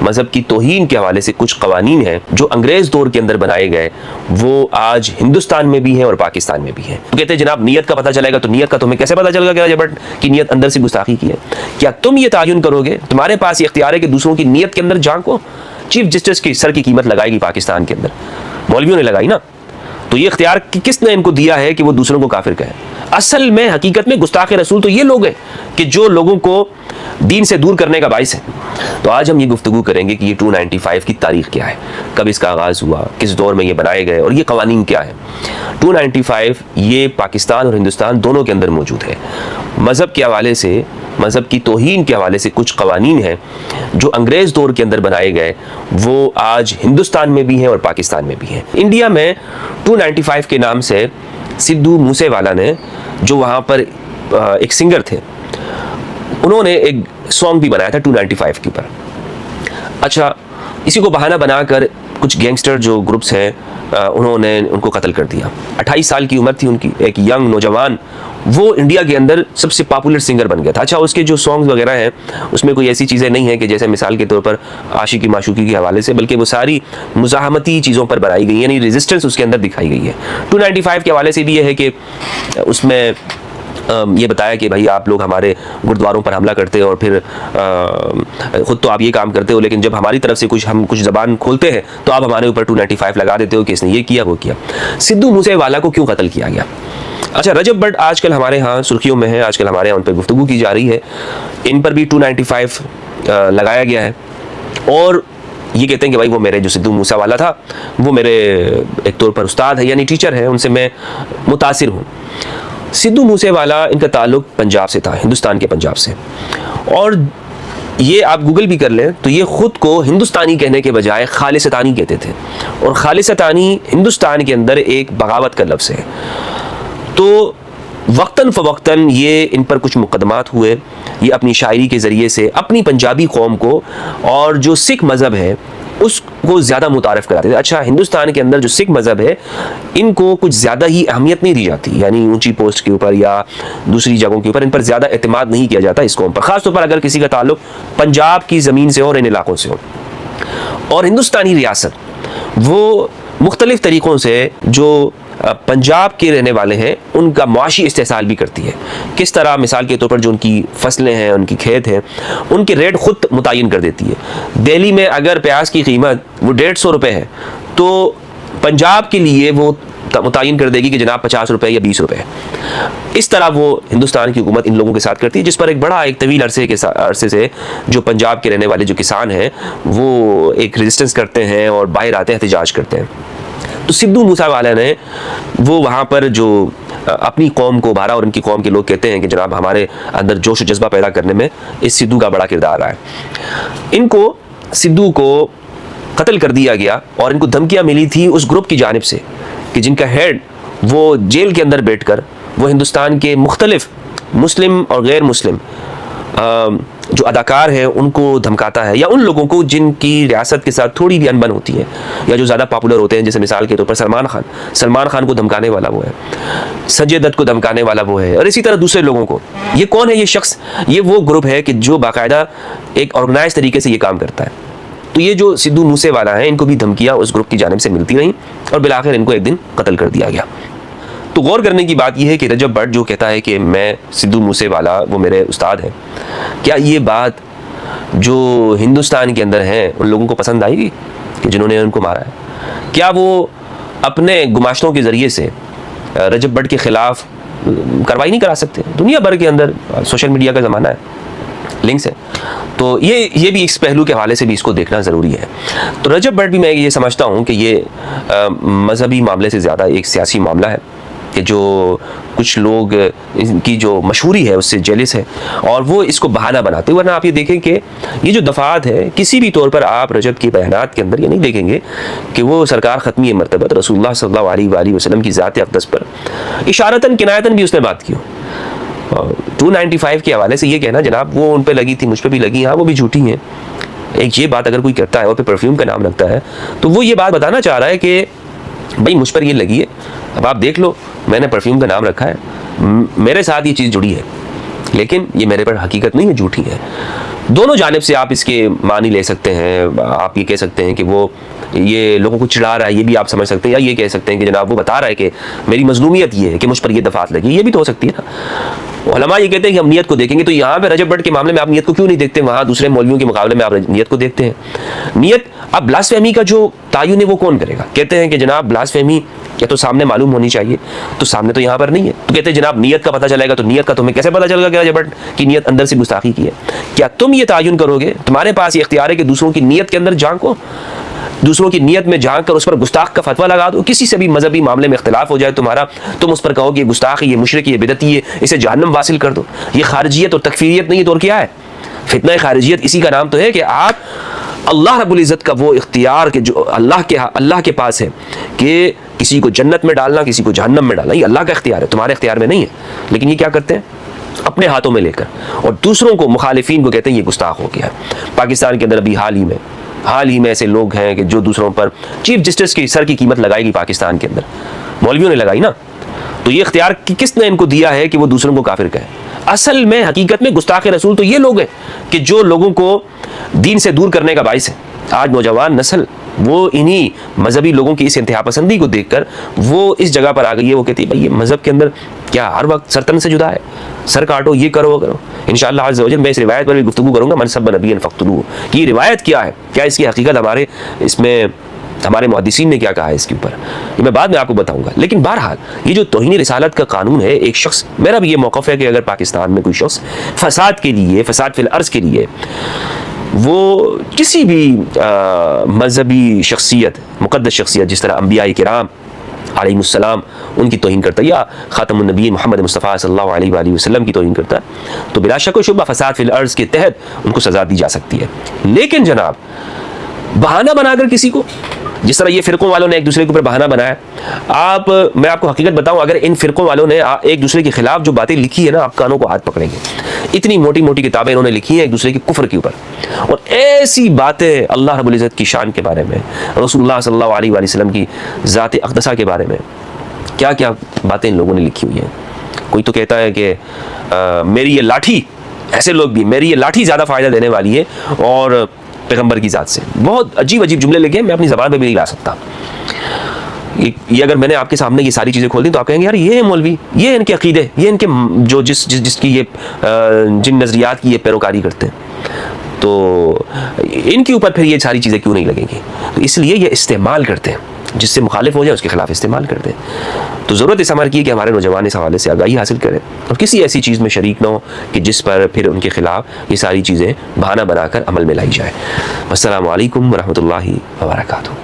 मजहब की तौहीन के हवाले से कुछ कवानीन हैं जो अंग्रेज दौर के अंदर बनाए गए, वो आज हिंदुस्तान में भी हैं और पाकिस्तान में भी हैं। तो कहते हैं जनाब नियत का पता चलेगा, तो नियत का तुम्हें कैसे पता चलेगा कि रजब भट्ट की नियत अंदर से गुस्ताखी की है? क्या तुम ये तायुन करोगे? तुम्हारे पास ये इख्तियार है कि दूसरों की नियत के अंदर झांको? चीफ जस्टिस की सर की कीमत लगाएगी पाकिस्तान के अंदर, मौलवियों ने लगाई ना, तो ये इख्तियार किसने इनको दिया है कि वो दूसरों को काफिर कहें? असल में हकीकत में गुस्ताखे रसूल तो ये लोग हैं कि जो लोगों को दीन से दूर करने का बाइस है। तो आज हम ये गुफ्तगू करेंगे कि ये 295 की तारीख क्या है, कब इसका आगाज़ हुआ, किस दौर में ये बनाए गए और ये कवानीन क्या है। 295 ये पाकिस्तान और हिंदुस्तान दोनों के अंदर मौजूद है। मज़हब के हवाले से, मज़हब की तौहीन के हवाले से कुछ कवानीन हैं जो अंग्रेज़ दौर के अंदर बनाए गए, वो आज हिंदुस्तान में भी हैं और पाकिस्तान में भी हैं। इंडिया में 295 के नाम से सिद्धू मूसेवाला ने, जो वहाँ पर एक सिंगर थे, उन्होंने एक सॉन्ग भी बनाया था 295 के ऊपर। अच्छा, इसी को बहाना बनाकर कुछ गैंगस्टर जो ग्रुप्स हैं उन्होंने उनको कत्ल कर दिया। 28 साल की उम्र थी उनकी, एक यंग नौजवान, वो इंडिया के अंदर सबसे पॉपुलर सिंगर बन गया था। अच्छा, उसके जो सॉन्ग्स वगैरह हैं उसमें कोई ऐसी चीज़ें नहीं है कि जैसे मिसाल के तौर पर आशिकी माशूकी के हवाले से, बल्कि वो सारी मुज़ाहमती चीज़ों पर बनाई गई, यानी रेजिस्टेंस उसके अंदर दिखाई गई है। 295 के हवाले से भी ये है कि उसमें ये बताया कि भाई आप लोग हमारे गुरुद्वारों पर हमला करते हो और फिर खुद तो आप ये काम करते हो, लेकिन जब हमारी तरफ से हम कुछ ज़बान खोलते हैं तो आप हमारे ऊपर 295 लगा देते हो कि इसने ये किया वो किया। सिद्धू मूसेवाला को क्यों कत्ल किया गया? अच्छा, रजब भट्ट आजकल हमारे यहाँ सुर्खियों में है, आजकल हमारे यहाँ उन पर गुफ्तगू की जा रही है, इन पर भी 295 लगाया गया है और ये कहते हैं कि भाई वो मेरे जो सिद्धू मूसेवाला था वो मेरे एक तौर पर उस्ताद है, यानी टीचर है, उनसे मैं मुतासिर हूँ। सिद्धू मूसेवाला, इनका ताल्लुक पंजाब से था, हिंदुस्तान के पंजाब से, और ये आप गूगल भी कर लें तो ये ख़ुद को हिंदुस्तानी कहने के बजाय खालिस्तानी कहते थे, और खालिस्तानी हिंदुस्तान के अंदर एक बगावत का लफ्ज़ है। तो वक्तन फ़वक्तन ये इन पर कुछ मुकदमात हुए, ये अपनी शायरी के ज़रिए से अपनी पंजाबी कौम को और जो सिख मज़हब है उसको ज़्यादा मुतारफ़ कराते थे। अच्छा, हिंदुस्तान के अंदर जो सिख मज़हब है इनको कुछ ज़्यादा ही अहमियत नहीं दी जाती, यानी ऊंची पोस्ट के ऊपर या दूसरी जगहों के ऊपर इन पर ज़्यादा एतमाद नहीं किया जाता इस कौम पर, ख़ास तौर पर अगर किसी का ताल्लुक पंजाब की ज़मीन से और इन इलाकों से हो। और हिंदुस्तानी रियासत वो मुख्तलिफ़ तरीक़ों से जो पंजाब के रहने वाले हैं उनका मुआशी इस्तेहसाल भी करती है। किस तरह? मिसाल के तौर पर जो उनकी फसलें हैं, उनकी खेत हैं, उनके रेट ख़ुद मुतय्यन कर देती है। दिल्ली में अगर प्याज की कीमत वो 150 रुपये है तो पंजाब के लिए वो मुतय्यन कर देगी कि जनाब 50 रुपये या 20 रुपये। इस तरह वो हिंदुस्तान की हुकूमत इन लोगों के साथ करती है, जिस पर एक तवील अरसे से जो पंजाब के रहने वाले जो किसान हैं वो एक रेजिस्टेंस करते हैं और बाहर आते हैं, एहतजाज करते हैं। तो सिद्धू मूसेवाला ने वो वहाँ पर जो अपनी कौम को उभारा और उनकी कौम के लोग कहते हैं कि जनाब हमारे अंदर जोश जज्बा पैदा करने में इस सिद्धू का बड़ा किरदार रहा है। इनको, सिद्धू को कत्ल कर दिया गया और इनको धमकियाँ मिली थी उस ग्रुप की जानिब से कि जिनका हेड वो जेल के अंदर बैठकर वो हिंदुस्तान के मुख्तलिफ मुस्लिम और गैर मुस्लिम जो अदाकार हैं उनको धमकाता है, या उन लोगों को जिनकी रियासत के साथ थोड़ी भी अनबन होती है या जो ज़्यादा पॉपुलर होते हैं, जैसे मिसाल के तौर पर सलमान खान को धमकाने वाला वो है, संजय दत्त को धमकाने वाला वो है, और इसी तरह दूसरे लोगों को। ये कौन है ये शख्स? ये वो ग्रुप है कि जो बाकायदा एक ऑर्गेनाइज तरीके से ये काम करता है। तो ये जो सिद्धू मूसेवाला है इनको भी धमकियाँ उस ग्रुप की जानिब से मिलती रहीं और बिलाखिर इनको एक दिन कत्ल कर दिया गया। तो गौर करने की बात यह है कि रजब भट्ट जो कहता है कि मैं सिद्धू मूसेवाला वो मेरे उस्ताद हैं, क्या ये बात जो हिंदुस्तान के अंदर हैं उन लोगों को पसंद आएगी कि जिन्होंने उनको मारा है? क्या वो अपने गुमाश्तों के ज़रिए से रजब भट्ट के ख़िलाफ़ कार्रवाई नहीं करा सकते? दुनिया भर के अंदर सोशल मीडिया का ज़माना है, लिंक्स है, तो ये भी इस पहलू के हवाले से भी इसको देखना ज़रूरी है। तो रजब भट्ट भी मैं ये समझता हूँ कि ये मजहबी मामले से ज़्यादा एक सियासी मामला है कि जो कुछ लोग इनकी जो मशहूरी है उससे जेलिस है और वो इसको बहाना बनाते हैं। वरना आप ये देखें कि ये जो दफ़ात है, किसी भी तौर पर आप रजब के बयानात के अंदर ये नहीं देखेंगे कि वो सरकार ख़त्मी मरतबत रसूलुल्लाह सल्लल्लाहु अलैहि वसल्लम की ज़ात अक़दस पर इशारतन किनायतन भी उसने बात की हो। 295 के हवाले से ये कहना जनाब वो उन पर लगी थी, मुझ पर भी लगी, हाँ वो भी झूठी हैं। एक ये बात अगर कोई करता है और फिर परफ्यूम का नाम रखता है तो वो ये बात बताना चाह रहा है कि भाई मुझ पर ये लगी है, अब आप देख लो मैंने परफ्यूम का नाम रखा है, मेरे साथ ये चीज़ जुड़ी है। लेकिन ये मेरे पर हकीकत नहीं है, झूठी है। दोनों जानिब से आप इसके मानी ले सकते हैं। आप ये कह सकते हैं कि वो ये लोगों को चिढ़ा रहा है, ये भी आप समझ सकते हैं, या ये कह सकते हैं कि जनाब वो बता रहा है कि मेरी मजलूमियत ये है कि मुझ पर ये दफात लगी, ये भी तो हो सकती है ना। उलमा ये कहते हैं कि हम नियत को देखेंगे, तो यहाँ पे रजब भट्ट के मामले में आप नियत को क्यों नहीं देखते, वहाँ दूसरे मौलवियों के मुकाबले में आप नियत को देखते हैं। नियत अब ब्लास्फेमी का जो तायुन है वो कौन करेगा? कहते हैं कि जनाब ब्लास्फेमी या तो सामने मालूम होनी चाहिए, तो सामने तो यहाँ पर नहीं है। तो कहते हैं जनाब नियत का पता चलेगा, तो नियत का तुम्हें कैसे पता चलेगा कि रजब भट्ट की नियत अंदर से गुस्ताखी की है? क्या तुम ये तायुन करोगे? तुम्हारे पास ये इख्तियार है कि दूसरों की नियत के अंदर झांको, दूसरों की नियत में झांक कर उस पर गुस्ताख का फतवा लगा दो। किसी से भी मजहबी मामले में इख्तिलाफ हो जाए तुम्हारा, तुम उस पर कहो कि ये गुस्ताख है, ये मुशरिक, ये बिदती है, इसे जहन्नम वासिल कर दो। ये खारिजियत और तकफीरियत नहीं है तो और क्या है? फितना खारिजियत इसी का नाम तो है कि आप अल्लाह रब्बुल इज़्ज़त का वो इख्तियार के जो अल्लाह के पास है कि किसी को जन्नत में डालना, किसी को जहन्नम में डालना, ये अल्लाह का इख्तियार है, तुम्हारे इख्तियार में नहीं है। लेकिन ये क्या करते हैं? अपने हाथों में लेकर और दूसरों को, मुखालिफिन को कहते हैं ये गुस्ताख हो गया है। पाकिस्तान के अंदर अभी हाल ही में ऐसे लोग हैं कि जो दूसरों पर चीफ जस्टिस की सर की कीमत लगाएगी पाकिस्तान के अंदर, मौलवियों ने लगाई ना। तो ये इख्तियार किसने इनको दिया है कि वो दूसरों को काफिर कहे? असल में हकीकत में गुस्ताख रसूल तो ये लोग हैं कि जो लोगों को दीन से दूर करने का बाइस है। आज नौजवान नस्ल वो इन्हीं मजहबी लोगों की इस इंतहा पसंदी को देखकर वो इस जगह पर आ गई है। वो कहती है भाई ये मजहब के अंदर क्या हर वक्त सरतन से जुदा है, सर काटो, ये करो, वो करो। इंशाअल्लाह अज़्ज़ वजल मैं इस रिवायत पर भी गुफ्तगू करूँगा, मन सब नबीयन फ़क़्तुलूहु, कि रिवायत क्या है, क्या इसकी हकीकत हमारे इसमें हमारे मुहद्दिसीन ने क्या कहा है इसके ऊपर, ये मैं बाद में आपको बताऊंगा। लेकिन बहरहाल ये जो तौहीन रिसालत का कानून है, एक शख्स, मेरा भी ये मौक़िफ़ है कि अगर पाकिस्तान में कोई शख्स फसाद के लिए, फसाद फिल अर्ज़ के लिए वो किसी भी मजहबी शख्सियत, मुक़द्दस शख्सियत, जिस तरह अंबिया किराम अलैहिमुस्सलाम उनकी तौहीन करता है, या ख़ातमुन नबीय्यीन मोहम्मद मुस्तफ़ा सल्लल्लाहु अलैहि वसल्लम की तौहीन करता है, तो बिला शक व शुबा फसाद फिल अर्ज़ के तहत उनको सज़ा दी जा सकती है। लेकिन जनाब बहाना बनाकर किसी को, जिस तरह ये फ़िरक़ों वालों ने एक दूसरे के ऊपर बहाना बनाया, मैं आपको हकीकत बताऊं, अगर इन फ़िरक़ों वालों ने एक दूसरे के खिलाफ जो बातें लिखी है ना, आप कानों को हाथ पकड़ेंगे। इतनी मोटी मोटी किताबें इन्होंने लिखी हैं एक दूसरे के कुफ्र के ऊपर, और ऐसी बातें अल्लाह रब्बुल इज़्ज़त की शान के बारे में, रसूलुल्लाह सल्लल्लाहु अलैहि वसल्लम की ज़ात अक़दसा के बारे में क्या क्या बातें इन लोगों ने लिखी हुई हैं। कोई तो कहता है कि मेरी ये लाठी, ऐसे लोग भी, मेरी ये लाठी ज़्यादा फ़ायदा देने वाली है और पैगंबर की ज़ात से, बहुत अजीब अजीब जुमले लिखे, मैं अपनी ज़बान पे भी नहीं ला सकता। ये अगर मैंने आपके सामने ये सारी चीज़ें खोल दी तो आप कहेंगे यार ये है मौलवी, ये इनके अकीदे, ये इनके जो जिसकी ये जिन नज़रियात की ये पैरोकारी करते हैं, तो इनके ऊपर फिर ये सारी चीज़ें क्यों नहीं लगेंगी? तो इसलिए ये इस्तेमाल करते हैं, जिससे मुखालिफ हो जाए उसके खिलाफ इस्तेमाल करते हैं। तो ज़रूरत इस अमर की है कि हमारे नौजवान इस हवाले से आगाही हासिल करें और किसी ऐसी चीज़ में शरीक ना हो कि जिस पर फिर उनके खिलाफ ये सारी चीज़ें बहाना बनाकर अमल में लाई जाए। अस्सलामु अलैकुम व रहमतुल्लाहि व बरकातुहू।